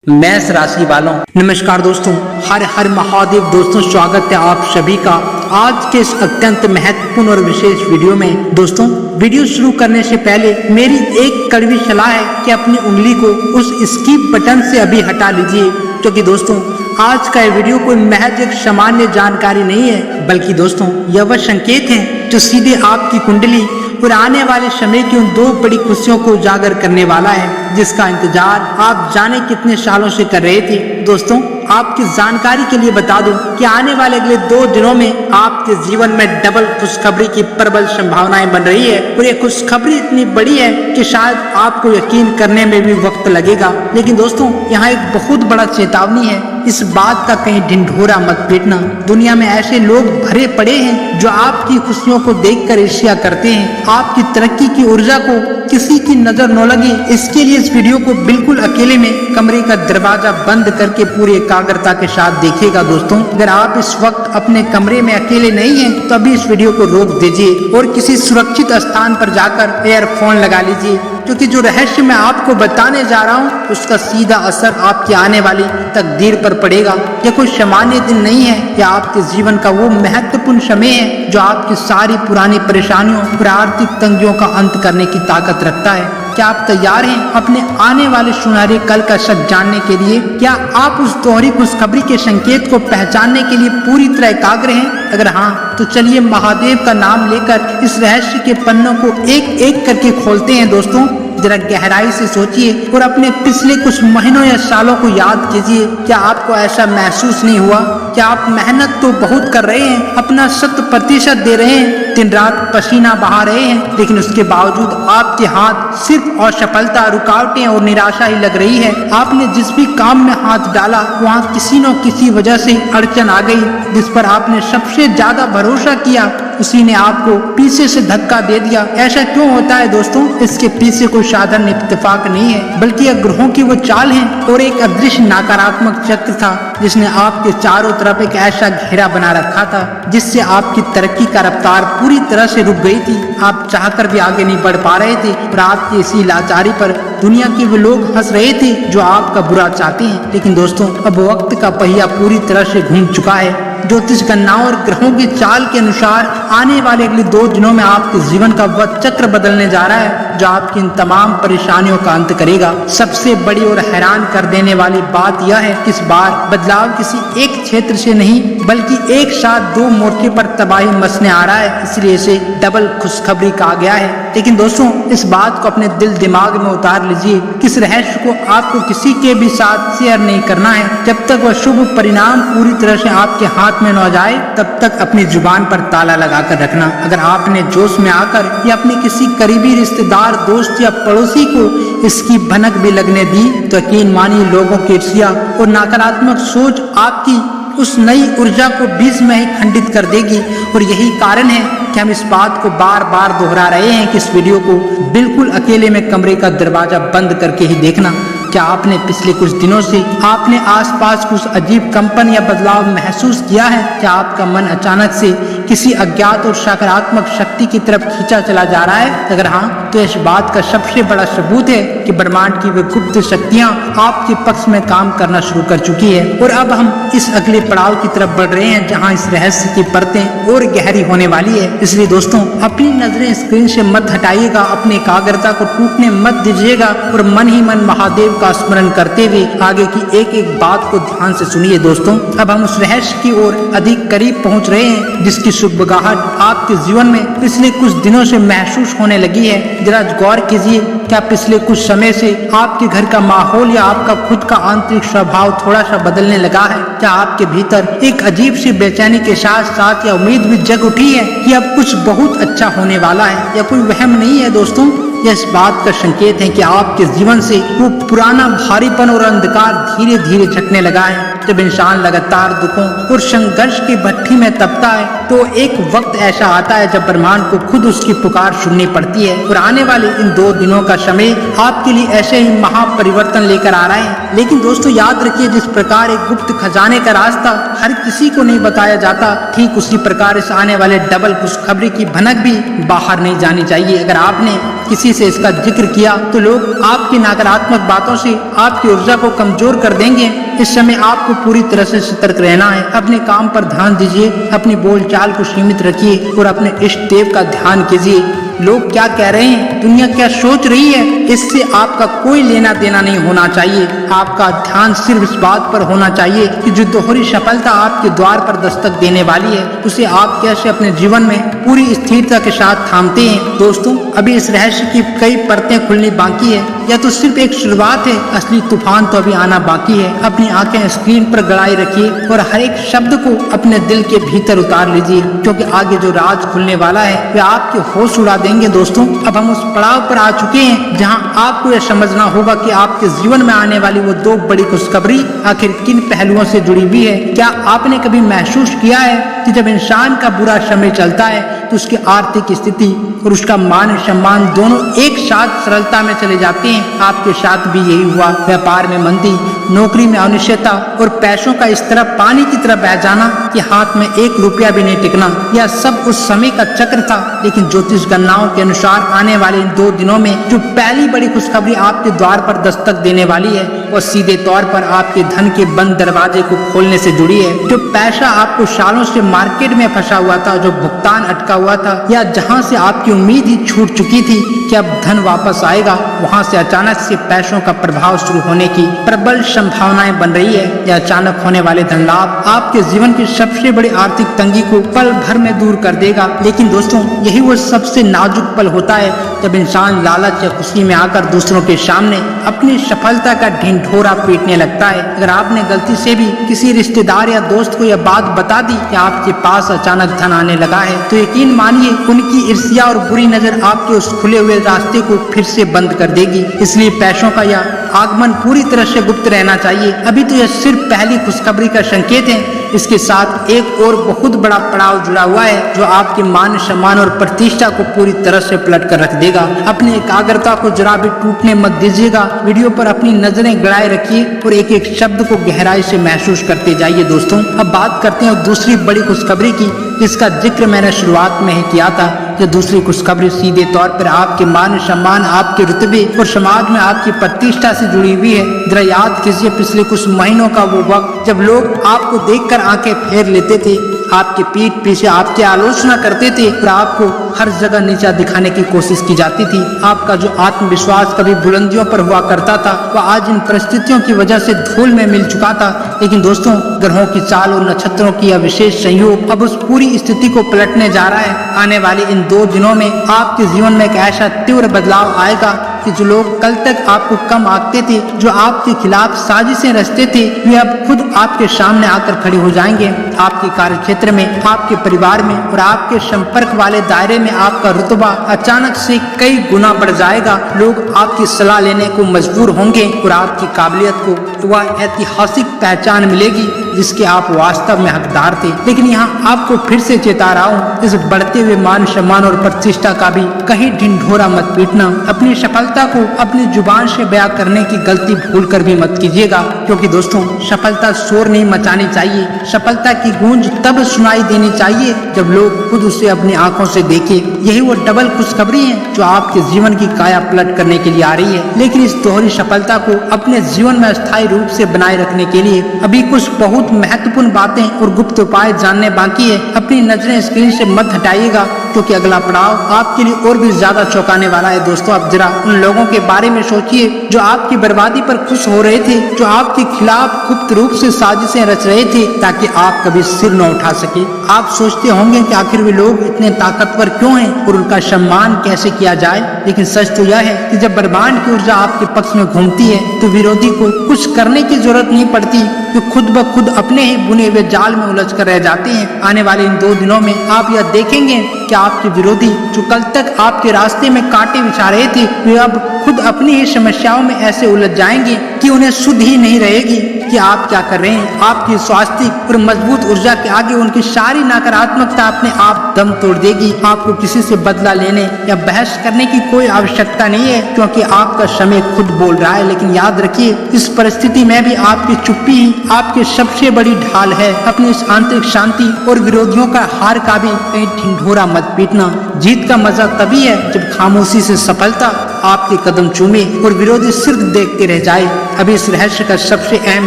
मेष राशि वालों, नमस्कार दोस्तों। हर हर महादेव दोस्तों, स्वागत है आप सभी का आज के इस अत्यंत महत्वपूर्ण और विशेष वीडियो में। दोस्तों, वीडियो शुरू करने से पहले मेरी एक कड़वी सलाह है कि अपनी उंगली को उस स्किप बटन से अभी हटा लीजिए, क्योंकि दोस्तों आज का ये वीडियो कोई महज एक सामान्य जानकारी नहीं है, बल्कि दोस्तों यह वह संकेत है जो सीधे आपकी कुंडली और आने वाले समय की उन दो बड़ी खुशियों को उजागर करने वाला है, जिसका इंतजार आप जाने कितने सालों से कर रहे थे। दोस्तों, आपकी जानकारी के लिए बता दूं कि आने वाले अगले 2 दिनों में आपके जीवन में डबल खुशखबरी की प्रबल संभावनाएं बन रही है, और ये खुशखबरी इतनी बड़ी है कि शायद आपको यकीन करने में भी वक्त लगेगा। लेकिन दोस्तों, यहाँ एक बहुत बड़ा चेतावनी है, इस बात का कहीं ढिंढोरा मत पीटना। दुनिया में ऐसे लोग भरे पड़े हैं जो आपकी खुशियों को देखकर ईर्ष्या करते हैं। आपकी तरक्की की ऊर्जा को किसी की नजर न लगे, इसके लिए इस वीडियो को बिल्कुल अकेले में कमरे का दरवाजा बंद करके पूरी एकाग्रता के साथ देखिएगा। दोस्तों, अगर आप इस वक्त अपने कमरे में अकेले नहीं हैं, तो अभी इस वीडियो को रोक दीजिए और किसी सुरक्षित स्थान पर जाकर एयरफोन लगा लीजिए, क्योंकि जो रहस्य मैं आपको बताने जा रहा हूँ उसका सीधा असर आपकी आने वाली तकदीर पर पड़ेगा। यह कोई सामान्य दिन नहीं है, यह आपके जीवन का वो महत्वपूर्ण समय है जो आपकी सारी पुरानी परेशानियों और आर्थिक तंगियों का अंत करने की ताकत रखता है। क्या आप तैयार हैं अपने आने वाले सुनहरे कल का सच जानने के लिए? क्या आप उस दोहरी खुशखबरी के संकेत को पहचानने के लिए पूरी तरह एकाग्र हैं? अगर हाँ, तो चलिए महादेव का नाम लेकर इस रहस्य के पन्नों को एक एक करके खोलते हैं। दोस्तों, जरा गहराई से सोचिए और अपने पिछले कुछ महीनों या सालों को याद कीजिए। क्या आपको ऐसा महसूस नहीं हुआ? क्या आप मेहनत तो बहुत कर रहे हैं, अपना 100% दे रहे हैं, दिन रात पसीना बहा रहे हैं, लेकिन उसके बावजूद आपके हाथ सिर्फ असफलता, रुकावटें और निराशा ही लग रही है। आपने जिस भी काम में हाथ डाला वहाँ किसी न किसी वजह से अड़चन आ गई। जिस पर आपने सबसे ज्यादा भरोसा किया उसी ने आपको पीछे से धक्का दे दिया। ऐसा क्यों होता है दोस्तों? इसके पीछे कोई साधारण इत्तेफाक नहीं है, बल्कि यह ग्रहों की वो चाल है और एक अदृश्य नकारात्मक चक्र था जिसने आपके चारों तरफ एक ऐसा घेरा बना रखा था जिससे आपकी तरक्की का रफ्तार पूरी तरह से रुक गई थी। आप चाहकर भी आगे नहीं बढ़ पा रहे थे और आपकी इसी लाचारी पर दुनिया के वो लोग हंस रहे थे जो आपका बुरा चाहते हैं। लेकिन दोस्तों, अब वक्त का पहिया पूरी तरह से घूम चुका है। ज्योतिष गणनाओं और ग्रहों की चाल के अनुसार आने वाले अगले 2 दिनों में आपके जीवन का वह चक्र बदलने जा रहा है जो आपकी इन तमाम परेशानियों का अंत करेगा। सबसे बड़ी और हैरान कर देने वाली बात यह है कि इस बार बदलाव किसी एक क्षेत्र से नहीं, बल्कि एक साथ 2 मोर्चे पर तबाही मचने आ रहा है, इसलिए इसे डबल खुशखबरी कहा गया है। लेकिन दोस्तों, इस बात को अपने दिल दिमाग में उतार लीजिए कि इस रहस्य को आपको किसी के भी साथ शेयर नहीं करना है। जब तक वह शुभ परिणाम पूरी तरह से आपके हाथ में न जाए, तब तक अपनी जुबान पर ताला लगाकर रखना। अगर आपने जोश में आकर या अपने किसी करीबी रिश्तेदार, दोस्त या पड़ोसी को इसकी भनक भी लगने दी, तो यकीन मानिए लोगों की ईर्ष्या और नकारात्मक सोच आपकी उस नई ऊर्जा को बीच में ही खंडित कर देगी। और यही कारण है कि हम इस बात को बार बार दोहरा रहे हैं कि इस वीडियो को बिल्कुल अकेले में कमरे का दरवाजा बंद करके ही देखना। क्या आपने पिछले कुछ दिनों से आपने आसपास कुछ अजीब कंपन या बदलाव महसूस किया है? क्या आपका मन अचानक से किसी अज्ञात और सकारात्मक शक्ति की तरफ खींचा चला जा रहा है? अगर हाँ, तो इस बात का सबसे बड़ा सबूत है कि ब्रह्मांड की वे गुप्त शक्तियाँ आपके पक्ष में काम करना शुरू कर चुकी है। और अब हम इस अगले पड़ाव की तरफ बढ़ रहे हैं जहाँ इस रहस्य की परतें और गहरी होने वाली है। इसलिए दोस्तों, अपनी नजरें स्क्रीन से मत हटाइएगा, अपनी एकाग्रता को टूटने मत दीजिएगा और मन ही मन महादेव का स्मरण करते हुए आगे की एक एक बात को ध्यान से सुनिए। दोस्तों, अब हम उस रहस्य की ओर अधिक करीब पहुंच रहे हैं जिसकी सुगबुगाहट आपके जीवन में पिछले कुछ दिनों से महसूस होने लगी है। जरा गौर कीजिए, क्या पिछले कुछ समय से आपके घर का माहौल या आपका खुद का आंतरिक स्वभाव थोड़ा सा बदलने लगा है? क्या आपके भीतर एक अजीब सी बेचैनी के साथ साथ या उम्मीद भी जग उठी है कि अब कुछ बहुत अच्छा होने वाला है? या कोई वहम नहीं है दोस्तों, यह इस बात का संकेत है कि आपके जीवन से वो पुराना भारीपन और अंधकार धीरे धीरे छटने लगा है। जब इंसान लगातार दुखों और संघर्ष की भट्टी में तपता है तो एक वक्त ऐसा आता है जब ब्रह्मांड को खुद उसकी पुकार सुननी पड़ती है। और आने वाले इन 2 दिनों का समय आपके लिए ऐसे ही महापरिवर्तन लेकर आ रहा है। लेकिन दोस्तों याद रखिए, जिस प्रकार एक गुप्त खजाने का रास्ता हर किसी को नहीं बताया जाता, ठीक उसी प्रकार इस आने वाले डबल खुशखबरी की भनक भी बाहर नहीं जानी चाहिए। अगर आपने किसी से इसका जिक्र किया तो लोग आपकी नकारात्मक बातों से आपकी ऊर्जा को कमजोर कर देंगे। इस समय आपको पूरी तरह से सतर्क रहना है। अपने काम पर ध्यान दीजिए, अपनी बोलचाल को सीमित रखिए और अपने इष्ट देव का ध्यान कीजिए। लोग क्या कह रहे हैं, दुनिया क्या सोच रही है, इससे आपका कोई लेना देना नहीं होना चाहिए। आपका ध्यान सिर्फ इस बात पर होना चाहिए कि जो दोहरी सफलता आपके द्वार पर दस्तक देने वाली है उसे आप कैसे अपने जीवन में पूरी स्थिरता के साथ थामते हैं। दोस्तों अभी इस रहस्य की कई परतें खुलनी बाकी है, यह तो सिर्फ एक शुरुआत है, असली तूफान तो अभी आना बाकी है। अपनी आंखें स्क्रीन पर गड़ाए रखिए और हर एक शब्द को अपने दिल के भीतर उतार लीजिए, क्योंकि आगे जो राज खुलने वाला है वह आपके होश उड़ा देंगे। दोस्तों अब हम उस पड़ाव पर आ चुके हैं जहां आपको यह समझना होगा कि आपके जीवन में आने वाली वो 2 बड़ी खुशखबरी आखिर किन पहलुओं से जुड़ी हुई है। क्या आपने कभी महसूस किया है कि जब इंसान का बुरा समय चलता है तो उसकी आर्थिक स्थिति और उसका मान सम्मान दोनों एक साथ सरलता में चले जाते हैं? आपके साथ भी यही हुआ। व्यापार में मंदी, नौकरी में अनिश्चितता और पैसों का इस तरह पानी की तरह बह जाना कि हाथ में 1 रुपया भी नहीं टिकना, यह सब उस समय का चक्र था। लेकिन ज्योतिष गणनाओं के अनुसार आने वाले इन 2 दिनों में जो पहली बड़ी खुशखबरी आपके द्वार पर दस्तक देने वाली है वो सीधे तौर पर आपके धन के बंद दरवाजे को खोलने से जुड़ी है। जो पैसा आपको सालों से मार्केट में फंसा हुआ था, जो भुगतान अटका हुआ था या जहां से आपकी उम्मीद ही छूट चुकी थी कि अब धन वापस आएगा, वहां से अचानक से पैसों का प्रभाव शुरू होने की प्रबल संभावनाएं बन रही है। यह अचानक होने वाले धन लाभ आपके जीवन की सबसे बड़ी आर्थिक तंगी को पल भर में दूर कर देगा। लेकिन दोस्तों यही वो सबसे नाजुक पल होता है जब इंसान लालच या खुशी में आकर दूसरों के सामने अपनी सफलता का ढिंढोरा पीटने लगता है। अगर आपने गलती से भी किसी रिश्तेदार या दोस्त को यह बात बता दी कि आपके पास अचानक धन आने लगा है तो यकीन मानिए उनकी ईर्ष्या और बुरी नजर आपके उस खुले हुए रास्ते को फिर से बंद कर देगी। इसलिए पैसों का यह आगमन पूरी तरह से गुप्त रहना चाहिए। अभी तो यह सिर्फ पहली खुशखबरी का संकेत है, इसके साथ एक और बहुत बड़ा पड़ाव जुड़ा हुआ है जो आपके मान सम्मान और प्रतिष्ठा को पूरी तरह से पलट कर रख देगा। अपनी एकाग्रता को जरा भी टूटने मत दीजिएगा। वीडियो पर अपनी नजरें गड़ाए रखिए और एक एक शब्द को गहराई से महसूस करते जाइए। दोस्तों अब बात करते हैं दूसरी बड़ी खुशखबरी की, जिसका जिक्र मैंने शुरुआत में ही किया था। यह दूसरी खुशखबरी सीधे तौर पर आपके मान सम्मान, आपके रुतबे और समाज में आपकी प्रतिष्ठा से जुड़ी हुई है। जरा याद कीजिए पिछले कुछ महीनों का वो वक्त जब लोग आपको देखकर आंखें फेर लेते थे, आपके पीठ पीछे आपकी आलोचना करते थे और आपको हर जगह नीचा दिखाने की कोशिश की जाती थी। आपका जो आत्मविश्वास कभी बुलंदियों पर हुआ करता था वह आज इन परिस्थितियों की वजह से धूल में मिल चुका था। लेकिन दोस्तों ग्रहों की चाल और नक्षत्रों की यह विशेष संयोग अब उस पूरी स्थिति को पलटने जा रहा है। आने वाले इन 2 दिनों में आपके जीवन में एक ऐसा तीव्र बदलाव आएगा कि जो लोग कल तक आपको कम आंकते थे, जो आपके खिलाफ साजिशें रचते थे, वे अब खुद आपके सामने आकर खड़े हो जाएंगे। आपके कार्यक्षेत्र में, आपके परिवार में और आपके संपर्क वाले दायरे में आपका रुतबा अचानक से कई गुना बढ़ जाएगा। लोग आपकी सलाह लेने को मजबूर होंगे और आपकी काबिलियत को वह ऐतिहासिक पहचान मिलेगी जिसके आप वास्तव में हकदार थे। लेकिन यहाँ आपको फिर से चेता रहा हूँ, इस बढ़ते हुए मान सम्मान और प्रतिष्ठा का भी कहीं ढिंढोरा मत पीटना। अपनी सफलता को अपनी जुबान से बयां करने की गलती भूल कर भी मत कीजिएगा, क्योंकि दोस्तों सफलता शोर नहीं मचानी चाहिए। सफलता की गूंज तब सुनाई देनी चाहिए जब लोग खुद उसे अपनी आंखों से देखें। यही वो डबल खुशखबरी है जो आपके जीवन की काया पलट करने के लिए आ रही है। लेकिन इस दोहरी सफलता को अपने जीवन में स्थायी रूप से बनाए रखने के लिए अभी कुछ बहुत महत्वपूर्ण बातें और गुप्त उपाय जानने बाकी है। अपनी नजरें स्क्रीन से मत हटाइएगा, क्योंकि अगला पड़ाव आपके लिए और भी ज्यादा चौंकाने वाला है। दोस्तों अब जरा उन लोगों के बारे में सोचिए जो आपकी बर्बादी पर खुश हो रहे थे, जो आपके खिलाफ गुप्त रूप से साजिशें रच रहे थे ताकि आप कभी सिर न उठा सके। आप सोचते होंगे कि आखिर वे लोग इतने ताकतवर क्यों हैं और उनका सम्मान कैसे किया जाए। लेकिन सच तो यह है कि जब ब्रह्मांड की ऊर्जा आपके पक्ष में घूमती है तो विरोधी को कुछ करने की जरूरत नहीं पड़ती, जो खुद ब खुद अपने ही बुने हुए जाल में उलझ कर रह जाते हैं। आने वाले इन 2 दिनों में आप यह देखेंगे कि आपके विरोधी जो कल तक आपके रास्ते में कांटे बिछा रहे थे, वे अब खुद अपनी ही समस्याओं में ऐसे उलझ जाएंगे कि उन्हें सुध ही नहीं रहेगी कि आप क्या कर रहे हैं। आपकी स्वास्थ्य और मजबूत ऊर्जा के आगे उनकी सारी नकारात्मकता अपने आप दम तोड़ देगी। आपको किसी से बदला लेने या बहस करने की कोई आवश्यकता नहीं है, क्योंकि आपका समय खुद बोल रहा है। लेकिन याद रखिए, इस परिस्थिति में भी आपकी चुप्पी ही आपकी सबसे बड़ी ढाल है। अपनी इस आंतरिक शांति और विरोधियों का हार का भी कहीं ढिंढोरा मत पीटना। जीत का मजा तभी है जब खामोशी से सफलता आपके कदम चूमे और विरोधी सिर्फ देखते रह जाए। अभी इस रहस्य का सबसे अहम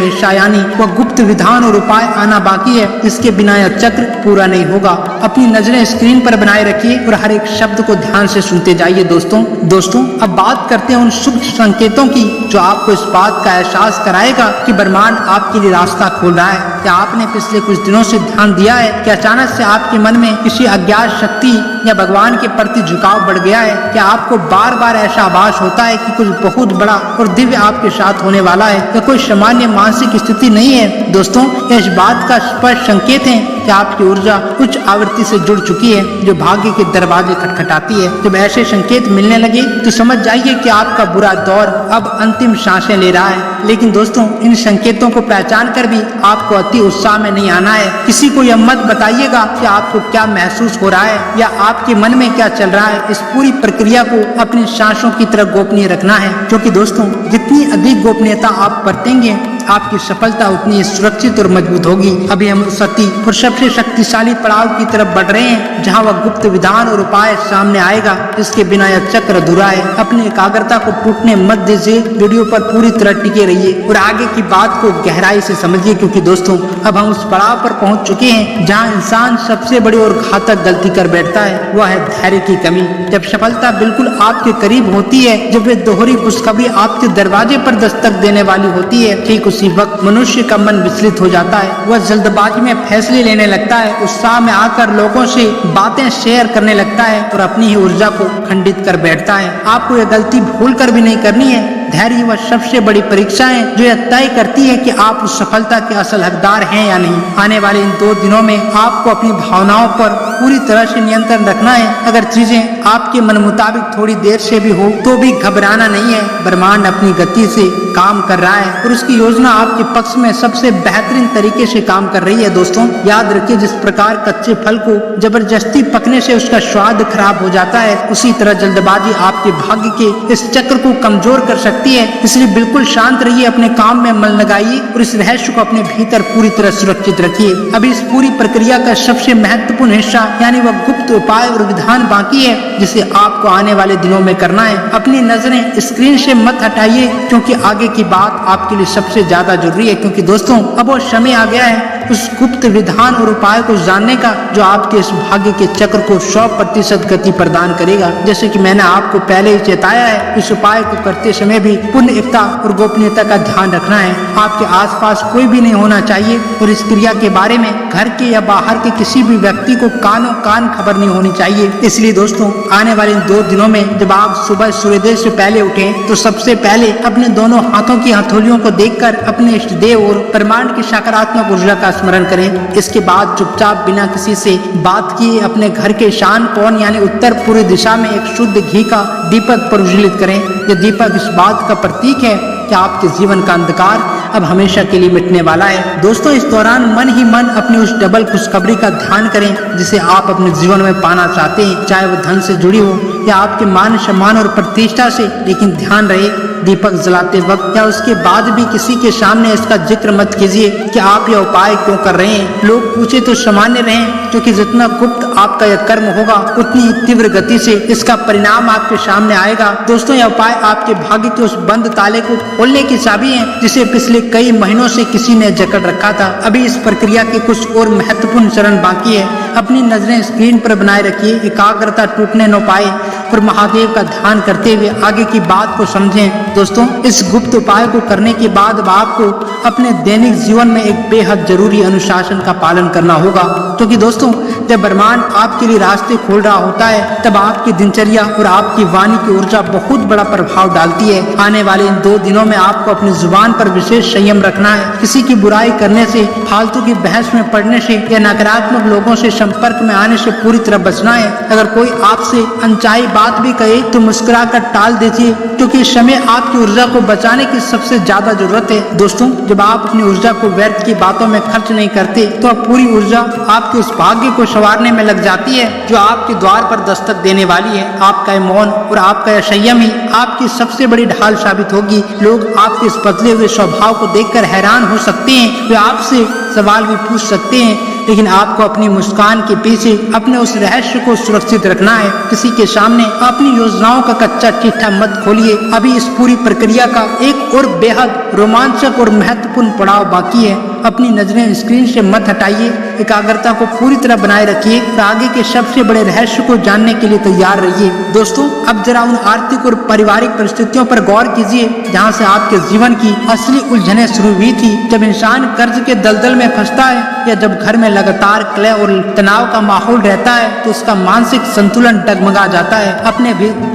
हिस्सा यानी वह गुप्त विधान और उपाय आना बाकी है, इसके बिना यह चक्र पूरा नहीं होगा। अपनी नजरें स्क्रीन पर बनाए रखिए और हर एक शब्द को ध्यान से सुनते जाइए। दोस्तों अब बात करते हैं उन शुभ संकेतों की जो आपको इस बात का एहसास कराएगा कि ब्रह्मांड आपके लिए रास्ता खोल रहा है। क्या आपने पिछले कुछ दिनों से ध्यान दिया है कि अचानक से आपके मन में किसी अज्ञात शक्ति या भगवान के प्रति झुकाव बढ़ गया है? क्या आपको बार बार ऐसा आभास होता है कि कुछ बहुत बड़ा और दिव्य आपके साथ होने वाला है? यह कोई सामान्य मानसिक स्थिति नहीं है दोस्तों, यह इस बात का स्पष्ट संकेत है कि आपकी ऊर्जा उच्च आवृत्ति से जुड़ चुकी है, जो भाग्य के दरवाजे खटखटाती है। जब ऐसे संकेत मिलने लगे तो समझ जाइए कि आपका बुरा दौर अब अंतिम सांसें ले रहा है। लेकिन दोस्तों, इन संकेतों को पहचान कर भी आपको अति उत्साह में नहीं आना है। किसी को यह मत बताइएगा कि आपको क्या महसूस हो रहा है या आपके मन में क्या चल रहा है। इस पूरी प्रक्रिया को अपनी सांसों की तरह गोपनीय रखना है, क्योंकि दोस्तों जितनी अधिक गोपनीयता आप बरतेंगे आपकी सफलता उतनी सुरक्षित और मजबूत होगी। अभी हम उस अति और सबसे शक्तिशाली पड़ाव की तरफ बढ़ रहे हैं जहां वह गुप्त विधान और उपाय सामने आएगा, जिसके बिना यह चक्र अधूरा है। अपनी एकाग्रता को टूटने मत दीजिए, वीडियो पर पूरी तरह टिके रहिए और आगे की बात को गहराई से समझिए, क्योंकि दोस्तों अब हम उस पड़ाव पर पहुंच चुके हैं जहां इंसान सबसे बड़ी और घातक गलती कर बैठता है, वह है धैर्य की कमी। जब सफलता बिल्कुल आपके करीब होती है, जब वे दोहरी खुशखबरी आपके दरवाजे पर दस्तक देने वाली होती है, ठीक उसी वक्त मनुष्य का मन विचलित हो जाता है। वह जल्दबाजी में फैसले लेने लगता है, उत्साह में आकर लोगों से बातें शेयर करने लगता है और अपनी ही ऊर्जा को खंडित कर बैठता है। आपको यह गलती भूल कर भी नहीं करनी है। धैर्य वह सबसे बड़ी परीक्षा है जो यह तय करती है कि आप उस सफलता के असल हकदार हैं या नहीं। आने वाले इन 2 दिनों में आपको अपनी भावनाओं पर पूरी तरह से नियंत्रण रखना है। अगर चीजें आपके मन मुताबिक थोड़ी देर से भी हो तो भी घबराना नहीं है। ब्रह्मांड अपनी गति से काम कर रहा है और उसकी योजना आपके पक्ष में सबसे बेहतरीन तरीके से काम कर रही है। दोस्तों याद रखिए, जिस प्रकार कच्चे फल को जबरदस्ती पकने से उसका स्वाद खराब हो जाता है, उसी तरह जल्दबाजी आपके भाग्य के इस चक्र को कमजोर कर सकती है। इसलिए बिल्कुल शांत रहिए, अपने काम में मन लगाइए और इस रहस्य को अपने भीतर पूरी तरह सुरक्षित रखिए। अभी इस पूरी प्रक्रिया का सबसे महत्वपूर्ण हिस्सा यानी वह गुप्त उपाय और विधान बाकी है, जिसे आपको आने वाले दिनों में करना है। अपनी नजरें स्क्रीन से मत हटाइए, क्योंकि आगे की बात आपके लिए सबसे ज्यादा जरूरी है। क्योंकि दोस्तों अब वो समय आ गया है उस गुप्त विधान और उपाय को जानने का जो आपके इस भाग्य के चक्र को 100% गति प्रदान करेगा। जैसे कि मैंने आपको पहले ही चेताया है, इस उपाय को करते समय भी पूर्ण एकता और गोपनीयता का ध्यान रखना है। आपके आसपास कोई भी नहीं होना चाहिए और इस क्रिया के बारे में घर के या बाहर के किसी भी व्यक्ति को कानों कान खबर नहीं होनी चाहिए। इसलिए दोस्तों आने वाले 2 दिनों में जब आप सुबह सूर्योदय से पहले उठें तो सबसे पहले अपने दोनों हाथों की हथौलियों को देखकर अपने इष्ट देव और ब्रह्मांड की सकारात्मक ऊर्जा का स्मरण करें। इसके बाद चुपचाप बिना किसी से बात किए अपने घर के ईशान कोण यानी उत्तर पूर्व दिशा में एक शुद्ध घी का दीपक प्रज्वलित करें। यह दीपक इस बात का प्रतीक है कि आपके जीवन का अंधकार अब हमेशा के लिए मिटने वाला है। दोस्तों इस दौरान मन ही मन अपनी उस डबल खुशखबरी का ध्यान करें जिसे आप अपने जीवन में पाना चाहते हैं, चाहे वो धन से जुड़ी हो या आपके मान सम्मान और प्रतिष्ठा से। लेकिन ध्यान रहे, दीपक जलाते वक्त या उसके बाद भी किसी के सामने इसका जिक्र मत कीजिए कि आप यह उपाय क्यों कर रहे हैं। लोग पूछे तो सामान्य रहें, क्योंकि जितना गुप्त आपका यह कर्म होगा उतनी तीव्र गति से इसका परिणाम आपके सामने आएगा। दोस्तों यह उपाय आपके भाग्य के उस बंद ताले को खोलने की चाबी है जिसे पिछले कई महीनों से किसी ने जकड़ रखा था। अभी इस प्रक्रिया के कुछ और महत्वपूर्ण चरण बाकी है। अपनी नजरें स्क्रीन पर बनाए रखिए, एकाग्रता टूटने न पाए। और महादेव का ध्यान करते हुए आगे की बात को समझें। दोस्तों, इस गुप्त उपाय को करने के बाद अब आपको अपने दैनिक जीवन में एक बेहद जरूरी अनुशासन का पालन करना होगा, क्योंकि दोस्तों जब ब्रह्मांड आपके लिए रास्ते खोल रहा होता है तब आपकी दिनचर्या और आपकी वाणी की ऊर्जा बहुत बड़ा प्रभाव डालती है। आने वाले इन 2 दिनों में आपको अपनी जुबान पर विशेष संयम रखना है। किसी की बुराई करने से, फालतू की बहस में पड़ने से या नकारात्मक लोगों से संपर्क में आने से पूरी तरह बचना है। अगर कोई आपसे अनचाही बात भी कहे तो मुस्कुरा कर टाल दीजिए, क्योंकि इस समय आपकी ऊर्जा को बचाने की सबसे ज्यादा जरूरत है। दोस्तों, जब आप अपनी ऊर्जा को व्यर्थ की बातों में खर्च नहीं करते तो अब पूरी ऊर्जा आपके उस भाग्य को संवारने में लग जाती है जो आपके द्वार पर दस्तक देने वाली है। आपका यह मौन और आपका यह संयम ही आपकी सबसे बड़ी ढाल साबित होगी। लोग आपके इस बदले हुए स्वभाव को देखकर हैरान हो सकते हैं, वे आपसे सवाल भी पूछ सकते हैं, लेकिन आपको अपनी मुस्कान के पीछे अपने उस रहस्य को सुरक्षित रखना है। किसी के सामने अपनी योजनाओं का कच्चा चिट्ठा मत खोलिए। अभी इस पूरी प्रक्रिया का एक और बेहद रोमांचक और महत्वपूर्ण पड़ाव बाकी है। अपनी नजरें स्क्रीन से मत हटाइए, एकाग्रता को पूरी तरह बनाए रखिए और आगे के सबसे बड़े रहस्य को जानने के लिए तैयार रहिए। दोस्तों, अब जरा उन आर्थिक और पारिवारिक परिस्थितियों पर गौर कीजिए जहां से आपके जीवन की असली उलझनें शुरू हुई थी। जब इंसान कर्ज के दलदल में फंसता है या जब घर में लगातार कलह और तनाव का माहौल रहता है तो उसका मानसिक संतुलन डगमगा जाता है।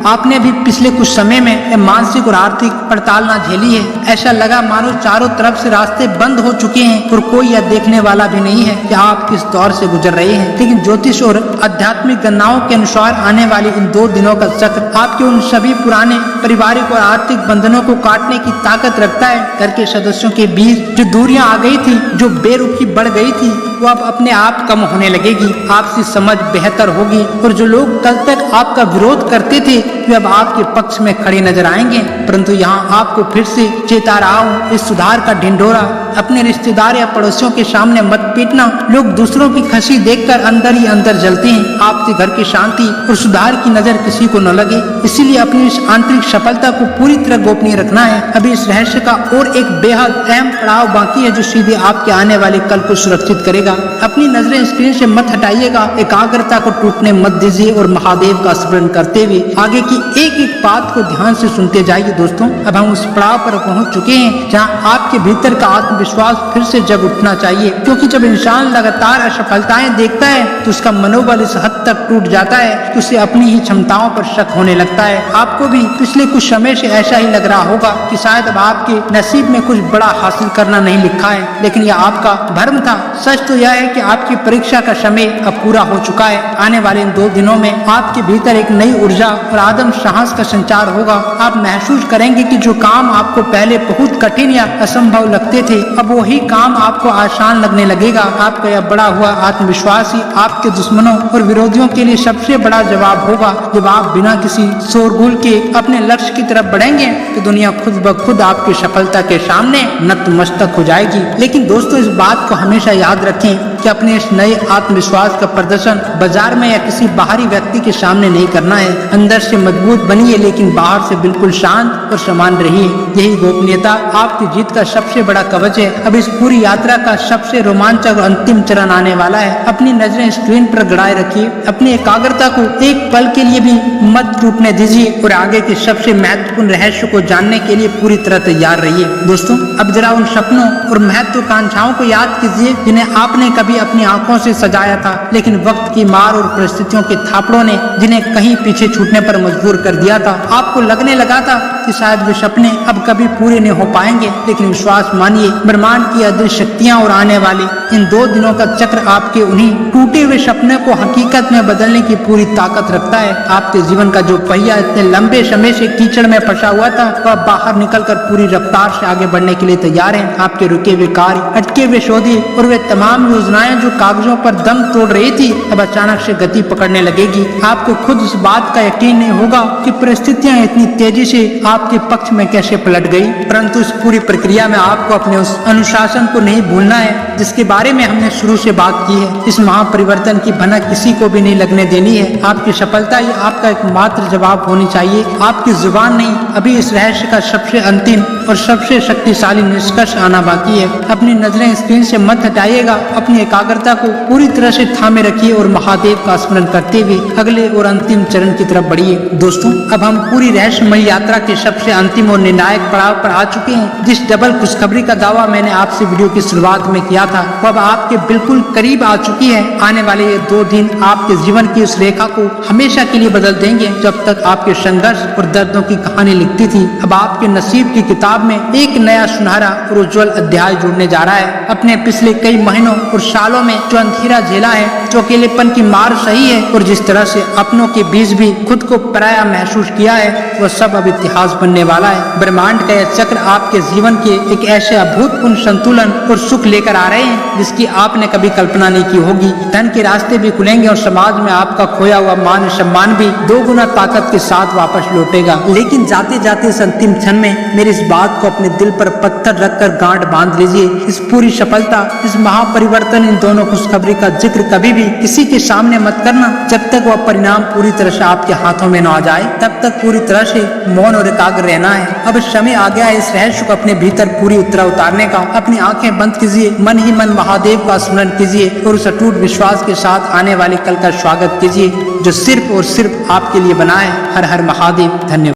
आपने भी पिछले कुछ समय में मानसिक और आर्थिक पड़तालना झेली है। ऐसा लगा मानो चारों तरफ से रास्ते बंद हो चुके हैं और कोई यह देखने वाला भी नहीं है कि आप किस दौर से गुजर रहे हैं। लेकिन ज्योतिष और आध्यात्मिक गणनाओं के अनुसार आने वाले इन 2 दिनों का चक्र आपके उन सभी पुराने पारिवारिक और आर्थिक बंधनों को काटने की ताकत रखता है। घर के सदस्यों के बीच जो दूरियां आ गई थी, जो बेरुखी बढ़ गई थी, वो अब अपने आप कम होने लगेगी। आपसी समझ बेहतर होगी और जो लोग कल तक आपका विरोध करते थे वे अब आपके पक्ष में खड़े नजर आएंगे। परंतु यहाँ आपको फिर से चेता रहा हूँ, इस सुधार का ढिंढोरा अपने रिश्तेदार या पड़ोसियों के सामने मत पीटना। लोग दूसरों की खुशी देखकर अंदर ही अंदर जलते हैं। आपके घर की शांति और सुधार की नजर किसी को न लगे, इसीलिए अपनी इस आंतरिक सफलता को पूरी तरह गोपनीय रखना है। अभी इस रहस्य का और एक बेहद अहम पड़ाव बाकी है जो सीधे आपके आने वाले कल को सुरक्षित करेगा। अपनी नजरें स्क्रीन से मत हटाइएगा, एकाग्रता को टूटने मत दीजिए और महादेव का स्मरण करते हुए आगे की एक एक बात को ध्यान से सुनते जाइए। दोस्तों, अब हम उस पड़ाव पर पहुंच चुके हैं जहां आपके भीतर का आत्मविश्वास फिर से जग उठना चाहिए, क्योंकि जब इंसान लगातार असफलताएं देखता है तो उसका मनोबल इस हद तक टूट जाता है कि उसे अपनी ही क्षमताओं पर शक होने लगता है। आपको भी पिछले कुछ समय से ऐसा ही लग रहा होगा कि शायद अब आपके नसीब में कुछ बड़ा हासिल करना नहीं लिखा है, लेकिन यह आपका भ्रम था। सच तो यह है कि आपकी परीक्षा का समय अब पूरा हो चुका है। आने वाले इन 2 दिनों में आपके भीतर एक नई ऊर्जा और आदम साहस का संचार होगा। आप महसूस करेंगे कि जो काम आपको पहले बहुत कठिन या असंभव लगते थे, अब वही काम आपको आसान लगने लगेगा। आपका यह बड़ा हुआ आत्मविश्वास ही आपके दुश्मनों और विरोधियों के लिए सबसे बड़ा जवाब होगा। जब आप बिना किसी शोरगुल के अपने लक्ष्य की तरफ बढ़ेंगे तो दुनिया खुद ब खुद आपकी सफलता के सामने नतमस्तक हो जाएगी। लेकिन दोस्तों, इस बात को हमेशा याद रखें कि अपने इस नए आत्मविश्वास का प्रदर्शन बाजार में या किसी बाहरी व्यक्ति के सामने नहीं करना है। अंदर से मजबूत बनिए लेकिन बाहर से बिल्कुल शांत और समान रहिए। यही गोपनीयता आपकी जीत का सबसे बड़ा कवच है। अब इस पूरी यात्रा का सबसे रोमांचक और अंतिम चरण आने वाला है। अपनी नजरें स्क्रीन पर गड़ाए रखिए, अपनी एकाग्रता को एक पल के लिए भी मत टूटने दीजिए और आगे के सबसे महत्वपूर्ण रहस्य को जानने के लिए पूरी तरह तैयार रहिए। दोस्तों, अब जरा उन सपनों और महत्वाकांक्षाओं को याद कीजिए जिन्हें आपने कभी अपनी आंखों से सजाया था, लेकिन वक्त की मार और परिस्थितियों के थापड़ों ने जिन्हें कहीं पीछे छूटने पर मजबूर कर दिया था। आपको लगने लगा था कि शायद वे सपने अब कभी पूरे नहीं हो पाएंगे, लेकिन विश्वास मानिए, ब्रह्मांड की अदृश्य शक्तियां और आने वाले इन 2 दिनों का चक्र आपके उन्हीं टूटे हुए सपने को हकीकत में बदलने की पूरी ताकत रखता है। आपके जीवन का जो पहिया इतने लंबे समय से कीचड़ में फंसा हुआ था, वह बाहर निकलकर पूरी रफ्तार से आगे बढ़ने के लिए तैयार है। आपके रुके हुए कार्य, अटके हुए सौदे और वे तमाम योजनाएं जो कागजों पर दम तोड़ रही थी, अब अचानक से गति पकड़ने लगेगी। आपको खुद इस बात का यकीन नहीं होगा कि परिस्थितियां इतनी तेजी से आप आपके पक्ष में कैसे पलट गई। परंतु इस पूरी प्रक्रिया में आपको अपने उस अनुशासन को नहीं भूलना है जिसके बारे में हमने शुरू से बात की है। इस महापरिवर्तन की भनक किसी को भी नहीं लगने देनी है। आपकी सफलता ही आपका एकमात्र जवाब होनी चाहिए, आपकी जुबान नहीं। अभी इस रहस्य का सबसे अंतिम और सबसे शक्तिशाली निष्कर्ष आना बाकी है। अपनी नजरें स्क्रीन से मत हटाइएगा, अपनी एकाग्रता को पूरी तरह से थामे रखिए और महादेव का स्मरण करते हुए अगले और अंतिम चरण की तरफ बढ़िए। दोस्तों, अब हम पूरी रहस्यमयी यात्रा के सबसे अंतिम और निर्णायक पड़ाव पर आ चुके हैं। जिस डबल खुशखबरी का दावा मैंने आपसे वीडियो की शुरुआत में किया था वो अब आपके बिल्कुल करीब आ चुकी है। आने वाले ये 2 दिन आपके जीवन की उस रेखा को हमेशा के लिए बदल देंगे। जब तक आपके संघर्ष और दर्दों की कहानी लिखती थी, अब आपके नसीब की किताब में एक नया सुनहरा और उज्जवल अध्याय जुड़ने जा रहा है। अपने पिछले कई महीनों और सालों में जो अंधेरा झेला है, जो अकेलेपन की मार सही है और जिस तरह से अपनों के बीच भी खुद को पराया महसूस किया है, वह सब अब इतिहास बनने वाला है। ब्रह्मांड का यह चक्र आपके जीवन के एक ऐसे अभूतपूर्व संतुलन और सुख लेकर आ रहे हैं जिसकी आपने कभी कल्पना नहीं की होगी। धन के रास्ते भी खुलेंगे और समाज में आपका खोया हुआ मान सम्मान भी 2 गुना ताकत के साथ वापस लौटेगा। लेकिन जाते जाते इस अंतिम क्षण में मेरी इस बात को अपने दिल पर पत्थर रखकर गांठ बांध लीजिए। इस पूरी सफलता, इस महापरिवर्तन, इन दोनों खुशखबरी का जिक्र कभी भी किसी के सामने मत करना। जब तक वह परिणाम पूरी तरह से आपके हाथों में न आ जाए, तब तक पूरी तरह से मौन और एकाग्र रहना है। अब समय आ गया है इस रहस्य को अपने भीतर पूरी उतरा उतारने का। अपनी आंखें बंद कीजिए, मन ही मन महादेव का स्मरण कीजिए और उस अटूट विश्वास के साथ आने वाले कल का स्वागत कीजिए जो सिर्फ और सिर्फ आपके लिए बना है। हर हर महादेव। धन्यवाद।